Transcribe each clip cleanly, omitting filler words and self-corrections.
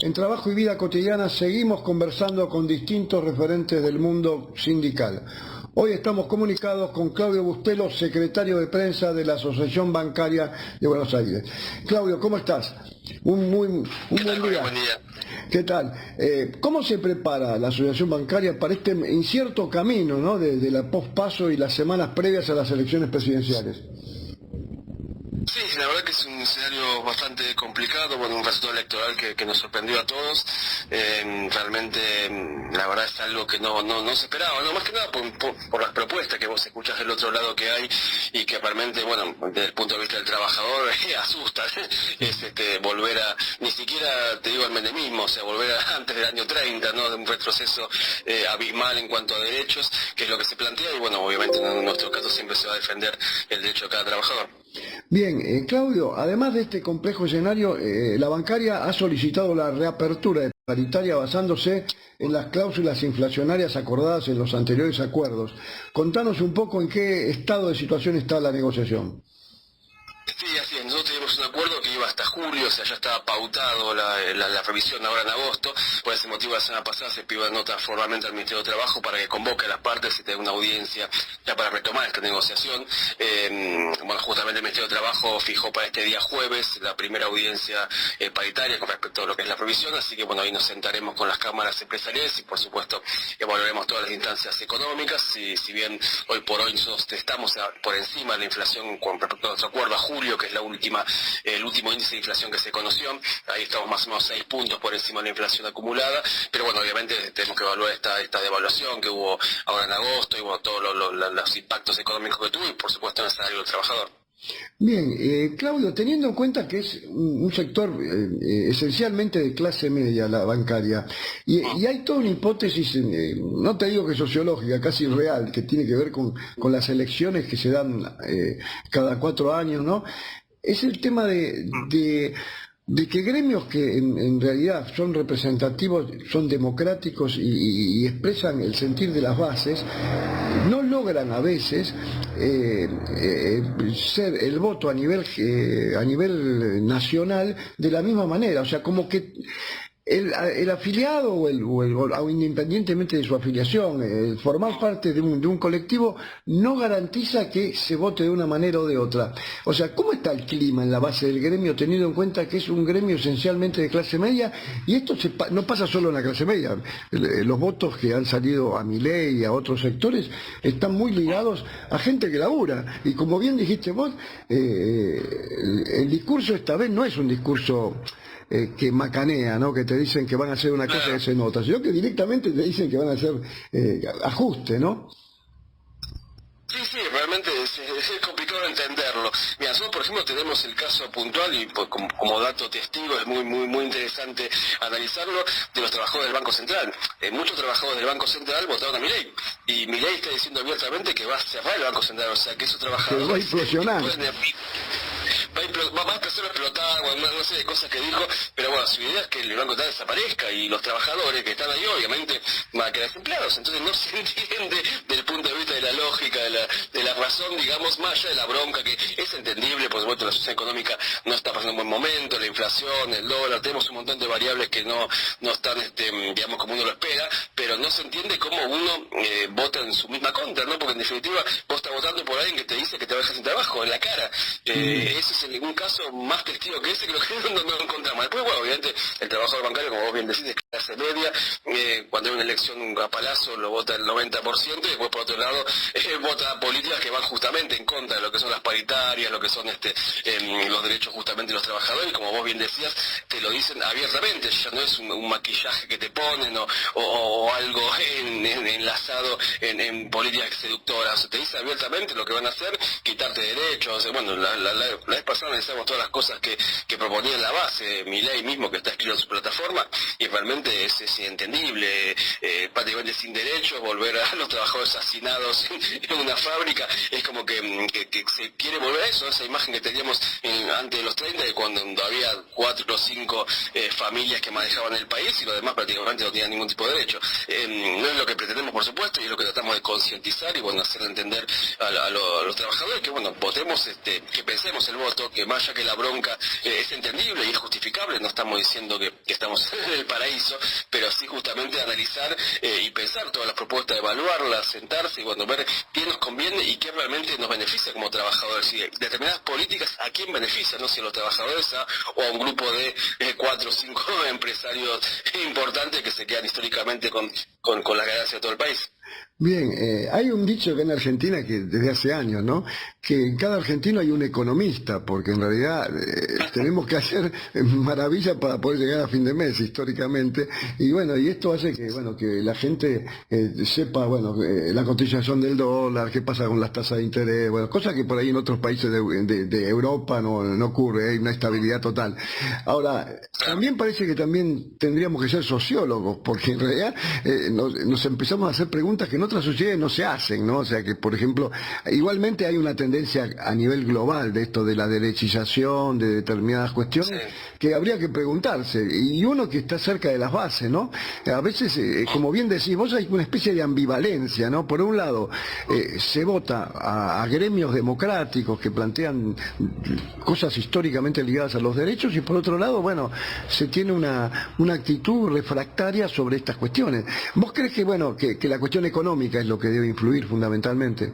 En Trabajo y Vida Cotidiana seguimos conversando con distintos referentes del mundo sindical. Hoy estamos comunicados con Claudio Bustelo, secretario de prensa de la Asociación Bancaria de Buenos Aires. Claudio, ¿cómo estás? Un buen día. Buen día. ¿Qué tal? ¿Cómo se prepara la Asociación Bancaria para este incierto camino, ¿no?, de la pospaso y las semanas previas a las elecciones presidenciales? Sí, la verdad que es un escenario bastante complicado, bueno, un resultado electoral que nos sorprendió a todos. Realmente, la verdad es algo que no se esperaba, no más que nada por las propuestas que vos escuchás del otro lado que hay y que realmente, bueno, desde el punto de vista del trabajador, asusta. Es volver a, ni siquiera te digo al menemismo, o sea, volver a antes del año 30, ¿no?, de un retroceso abismal en cuanto a derechos, que es lo que se plantea, y bueno, obviamente en nuestro caso siempre se va a defender el derecho de cada trabajador. Bien, Claudio, además de este complejo escenario, la bancaria ha solicitado la reapertura de paritaria basándose en las cláusulas inflacionarias acordadas en los anteriores acuerdos. Contanos un poco en qué estado de situación está la negociación. Sí, así es. Nosotros teníamos un acuerdo que iba hasta julio, o sea, ya estaba pautado la revisión ahora en agosto. Por ese motivo, la semana pasada se pidió nota formalmente al Ministerio de Trabajo para que convoque a las partes y tenga una audiencia ya para retomar esta negociación. Bueno, justamente el Ministerio de Trabajo fijó para este día jueves la primera audiencia paritaria con respecto a lo que es la revisión, así que bueno, ahí nos sentaremos con las cámaras empresariales y por supuesto evaluaremos todas las instancias económicas. Y si bien hoy por hoy nosotros estamos por encima de la inflación con respecto a nuestro acuerdo a julio, que es el último índice de inflación que se conoció, ahí estamos más o menos 6 puntos por encima de la inflación acumulada, pero bueno, obviamente tenemos que evaluar esta devaluación que hubo ahora en agosto y bueno, todos los impactos económicos que tuvo y por supuesto en el salario del trabajador. Bien, Claudio, teniendo en cuenta que es un sector esencialmente de clase media, la bancaria, y hay toda una hipótesis, no te digo que sociológica, casi real, que tiene que ver con las elecciones que se dan cada 4 años, ¿no? Es el tema de que gremios que en realidad son representativos, son democráticos y expresan el sentir de las bases, no logran a veces ser el voto a nivel nacional de la misma manera, o sea, como que el afiliado o independientemente de su afiliación, formar parte de un colectivo no garantiza que se vote de una manera o de otra. O sea, ¿cómo está el clima en la base del gremio teniendo en cuenta que es un gremio esencialmente de clase media? Y esto no pasa solo en la clase media. Los votos que han salido a Milei y a otros sectores están muy ligados a gente que labura. Y como bien dijiste vos, el discurso esta vez no es un discurso que macanea, ¿no?, que te dicen que van a hacer una cosa que se nota, sino que directamente te dicen que van a hacer ajuste, ¿no? Sí, realmente es complicado entenderlo. Mira, nosotros por ejemplo tenemos el caso puntual y pues, como dato testigo es muy interesante analizarlo, de los trabajadores del Banco Central. Muchos trabajadores del Banco Central votaron a Milei y Milei está diciendo abiertamente que va a cerrar el Banco Central, o sea que esos trabajadores que va a implosionar. Va a empezar a explotar, bueno, no sé de cosas que dijo, pero bueno, su idea es que el Banco Central desaparezca y los trabajadores que están ahí obviamente van a quedar desempleados, entonces no se entiende del punto de vista de la lógica, de la razón, digamos, más allá de la bronca, que es entendible, por supuesto la situación económica no está pasando un buen momento, la inflación, el dólar, tenemos un montón de variables que no están, digamos, como uno lo espera, pero no se entiende cómo uno vota en su misma contra, ¿no? Porque en definitiva vos estás votando por alguien que te dice que te va a dejar sin trabajo, en la cara. Eso es en ningún caso más testigo que ese, que lo que no encontramos. Después, bueno, obviamente el trabajador bancario, como vos bien decís, es clase media, cuando hay una elección a palazo lo vota el 90%, y después por otro lado vota políticas que van justamente en contra de lo que son las paritarias, lo que son los derechos justamente de los trabajadores, y como vos bien decías, te lo dicen abiertamente, ya no es un maquillaje que te ponen o algo enlazado en políticas seductoras, o sea, te dicen abiertamente lo que van a hacer, quitarte derechos. O sea, bueno, la vez pasada analizamos todas las cosas que proponía en la base, Milei mismo, que está escrito en su plataforma, y realmente es inentendible, prácticamente sin derechos, volver a los trabajadores hacinados en una fábrica, es como que se quiere volver a eso, esa imagen que teníamos antes de los 30, de cuando había 4 o 5 familias que manejaban el país y los demás prácticamente no tenían ningún tipo de derecho. No es lo que pretendemos, por supuesto, y es lo que tratamos de concientizar y bueno, hacerle entender a los trabajadores que bueno, votemos, que pensemos el voto, que más allá que la bronca es entendible y es justificable, no estamos diciendo que estamos estuviéramos en el paraíso, pero sí justamente analizar y pensar todas las propuestas, evaluarlas, sentarse y bueno, ver qué nos conviene y qué realmente nos beneficia como trabajadores. Y determinadas políticas a quién benefician, no si a los trabajadores o a un grupo de 4 o 5 empresarios importantes que se quedan históricamente con la ganancia de todo el país. Bien, hay un dicho que en Argentina que desde hace años, ¿no? Que en cada argentino hay un economista, porque en realidad tenemos que hacer maravillas para poder llegar a fin de mes históricamente, y bueno, y esto hace que, bueno, que la gente sepa, bueno, la cotización del dólar, qué pasa con las tasas de interés, bueno, cosas que por ahí en otros países de Europa no ocurre, hay una estabilidad total. Ahora, también parece que también tendríamos que ser sociólogos, porque en realidad nos empezamos a hacer preguntas que en otras sociedades no se hacen, ¿no? O sea que, por ejemplo, igualmente hay una tendencia a nivel global de esto de la derechización, de determinadas cuestiones, que habría que preguntarse, y uno que está cerca de las bases, ¿no? A veces, como bien decís vos, hay una especie de ambivalencia, ¿no? Por un lado, se vota a gremios democráticos que plantean cosas históricamente ligadas a los derechos, y por otro lado, bueno, se tiene una actitud refractaria sobre estas cuestiones. ¿Vos crees que, bueno, que la cuestión económica es lo que debe influir fundamentalmente?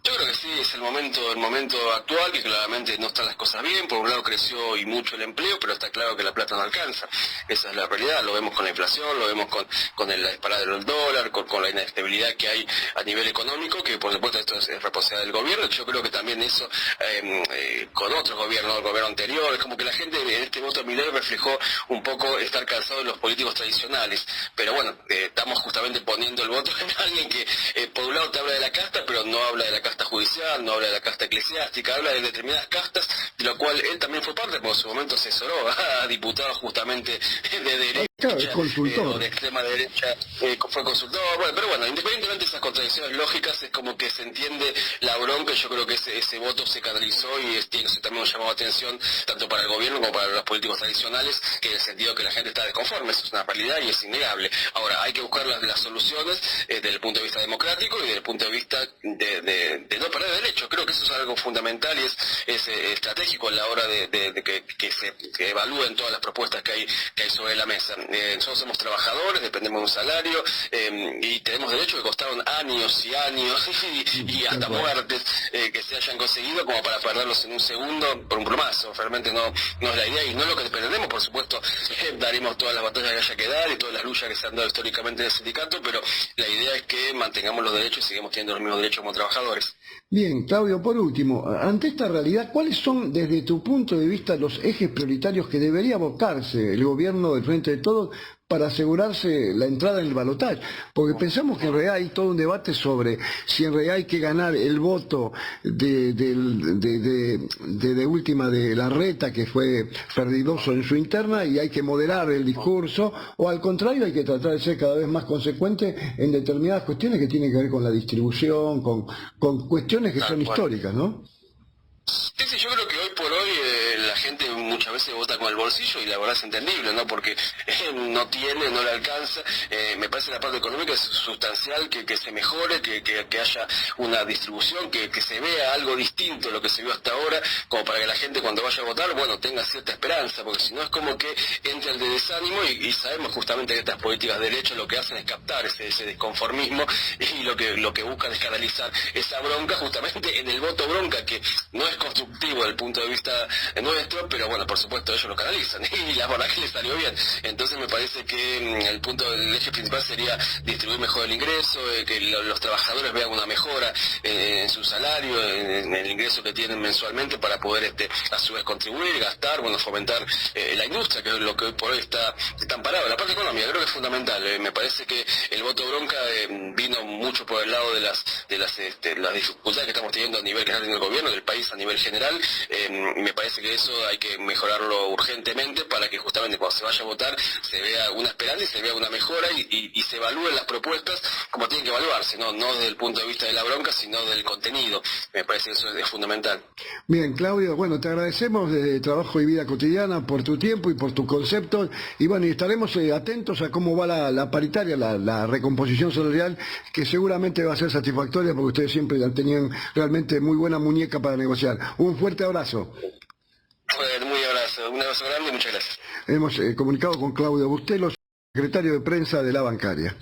Yo creo que sí, es el momento actual, que claramente no están las cosas bien. Por un lado creció y mucho el empleo, pero está claro que la plata no alcanza. Esa es la realidad, lo vemos con la inflación, lo vemos con la disparada del dólar, con la inestabilidad que hay a nivel económico, que por supuesto esto es responsabilidad del gobierno. Yo creo que también eso con otros gobiernos, el gobierno anterior, es como que la gente en este voto de Milei reflejó un poco estar cansado de los políticos tradicionales. Pero bueno, estamos justamente poniendo el voto en alguien que por un lado te habla de la casta, pero no habla de la casta judicial, no habla de la casta eclesiástica, habla de determinadas castas, de lo cual él también fue parte, porque en su momento asesoró a diputados justamente de derecha. Claro, es consultor. O de extrema derecha, fue consultor. Bueno, pero bueno, independientemente de esas contradicciones lógicas, es como que se entiende la bronca. Yo creo que ese voto se canalizó y tiene que ser también un llamado de atención tanto para el gobierno como para los políticos tradicionales, que en el sentido que la gente está desconforme, eso es una realidad y es innegable. Ahora, hay que buscar las soluciones desde el punto de vista democrático y desde el punto de vista de no perder derechos. Creo que eso es algo fundamental y es estratégico a la hora de que evalúen todas las propuestas que hay sobre la mesa. Nosotros somos trabajadores, dependemos de un salario y tenemos derechos que costaron años y años y hasta muertes que se hayan conseguido como para perderlos en un segundo por un plumazo. Realmente no es la idea y no es lo que pretendemos. Por supuesto, daremos todas las batallas que haya que dar y todas las luchas que se han dado históricamente en el sindicato, pero la idea es que mantengamos los derechos y sigamos teniendo los mismos derechos como trabajadores. Bien, Claudio, por último, ante esta realidad, ¿cuáles son, desde tu punto de vista, los ejes prioritarios que debería abocarse el gobierno del Frente de Todos para asegurarse la entrada en el balotaje? Porque pensamos que en realidad hay todo un debate sobre si en realidad hay que ganar el voto de última de Larreta, que fue perdidoso en su interna, y hay que moderar el discurso, o al contrario hay que tratar de ser cada vez más consecuente en determinadas cuestiones que tienen que ver con la distribución, con cuestiones que son históricas, ¿no? Sí, yo creo que hoy por hoy la gente muchas veces vota con el bolsillo y la verdad es entendible, ¿no? Porque no tiene, no le alcanza. Me parece la parte económica es sustancial, que se mejore, que haya una distribución, que se vea algo distinto a lo que se vio hasta ahora, como para que la gente cuando vaya a votar, bueno, tenga cierta esperanza, porque si no es como que entra el de desánimo y sabemos justamente que estas políticas de derecha lo que hacen es captar ese desconformismo y lo que buscan es canalizar esa bronca justamente en el voto bronca, que no es constructivo desde el punto de vista nuestro, pero bueno, por supuesto ellos lo canalizan y la verdad que les salió bien. Entonces me parece que el punto del eje principal sería distribuir mejor el ingreso, que los trabajadores vean una mejora en su salario, en el ingreso que tienen mensualmente para poder a su vez contribuir, gastar, bueno, fomentar la industria, que es lo que hoy por hoy está amparado. La parte económica creo que es fundamental. Me parece que el voto bronca vino mucho por el lado de las dificultades que estamos teniendo a nivel general en el gobierno, del país a nivel general. Me parece que eso hay que mejorarlo urgentemente para que justamente cuando se vaya a votar se vea una esperanza y se vea una mejora y se evalúen las propuestas como tienen que evaluarse, no desde el punto de vista de la bronca, sino del contenido. Me parece que eso es fundamental. Bien, Claudio, bueno, te agradecemos desde Trabajo y Vida Cotidiana por tu tiempo y por tus conceptos, y bueno, y estaremos atentos a cómo va la paritaria, la recomposición salarial, que seguramente va a ser satisfactoria porque ustedes siempre han tenido realmente muy buena muñeca para negociar. Un fuerte abrazo. Muy abrazo. Un abrazo grande y muchas gracias. Hemos comunicado con Claudio Bustelo, secretario de prensa de la bancaria.